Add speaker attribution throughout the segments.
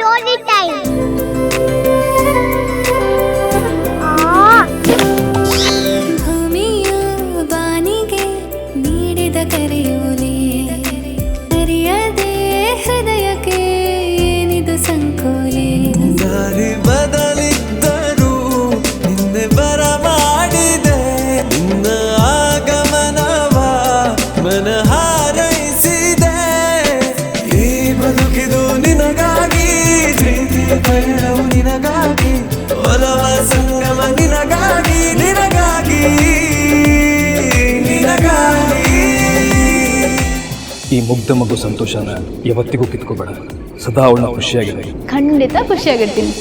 Speaker 1: Story time.
Speaker 2: ಭೂಮಿಯ ಬಾನಿಗೆ ನೀಡಿದ ಕರೆಯೋಲೆ ಅರಿಯದೆ ಹೃದಯಕ್ಕೆ ಏನಿದು ಸಂಕೋಲೆ.
Speaker 3: ದಾರಿ ಬದಲಿದ್ದರೂ ನಿನ್ನೆ ಬರಮಾಡಿದೆ ನಿನ್ನ ಆಗಮನವ ಮನ ಹಾರೈಸಿದೆ. ಈ ಬದುಕಿದು ನಿನಗಾಗಿ, ಪ್ರೀತಿ ಪಯಣವು ನಿನಗಾಗಿ, ಒಲವ ಸಂಗಮ ನಿನಗಾಗಿ, ನಿನಗಾಗಿ, ನಿನಗಾಗಿ.
Speaker 4: ಈ ಮುಗ್ಧ ಮಗು ಸಂತೋಷನ ಯಾವತ್ತಿಗೂ ಕಿತ್ಕೋಬೇಡ. ಸದಾ ಅವಳನ್ನ ಖುಷಿಯಾಗಿದೆ.
Speaker 5: ಖಂಡಿತ ಖುಷಿಯಾಗಿರ್ತೀನಿ.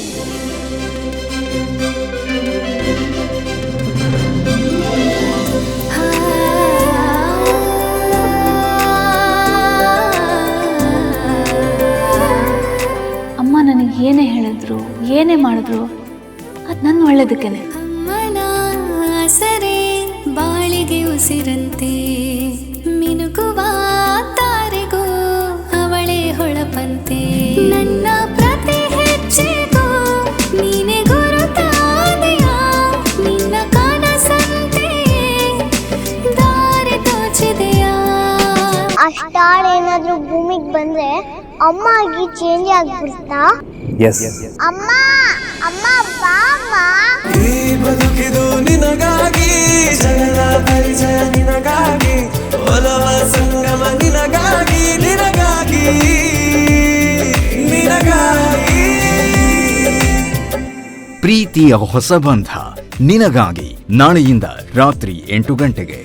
Speaker 5: ಅಮ್ಮ ನನಗೆ ಏನೇ ಹೇಳಿದ್ರು ಏನೇ ಮಾಡಿದ್ರು ಅದು ನನ್ನ ಒಳ್ಳೇದಕ್ಕೇನೆ.
Speaker 2: ಅಮ್ಮನ ಸರೆ ಬಾಳಿಗೆ ಉಸಿರಂತೆ ಮಿನುಗುವ ತಾರೆಗೂ ಅವಳೇ ಹೊಳಪಂತೆ. ನನ್ನ ಪ್ರತಿ ಹೆಜ್ಜೆಗೂ ನೀನೆ ಗುರುತಾದೆಯ, ನಿನ್ನ ಕನಸಂತೆ ದಾರಿ ತೋಚಿದೆಯಾ.
Speaker 1: ಆ ಸ್ಟಾರ್ ಏನಾದ್ರೂ ಭೂಮಿಗೆ ಬಂದ್ರೆ ಅಮ್ಮ ಆಗಿ ಚೇಂಜ್ ಆಗ್ಬಿಡ್ತಾ?
Speaker 4: ಎಸ್.
Speaker 1: ಅಮ್ಮ ಅಮ್ಮ ಬಾಮ್ಮ.
Speaker 3: ಈ ಬದುಕಿದು ನಿನಗಾಗಿ, ಜಗದ ಪರಿಚಯ ನಿನಗಾಗಿ, ಒಲವ ಸಂಗಮ ನಿನಗಾಗಿ, ನಿನಗಾಗಿ, ನಿನಗಾಗಿ.
Speaker 6: ಪ್ರೀತಿಯ ಹೊಸ ಬಂಧ ನಿನಗಾಗಿ ನಾಳೆಯಿಂದ ರಾತ್ರಿ 8 ಗಂಟೆಗೆ.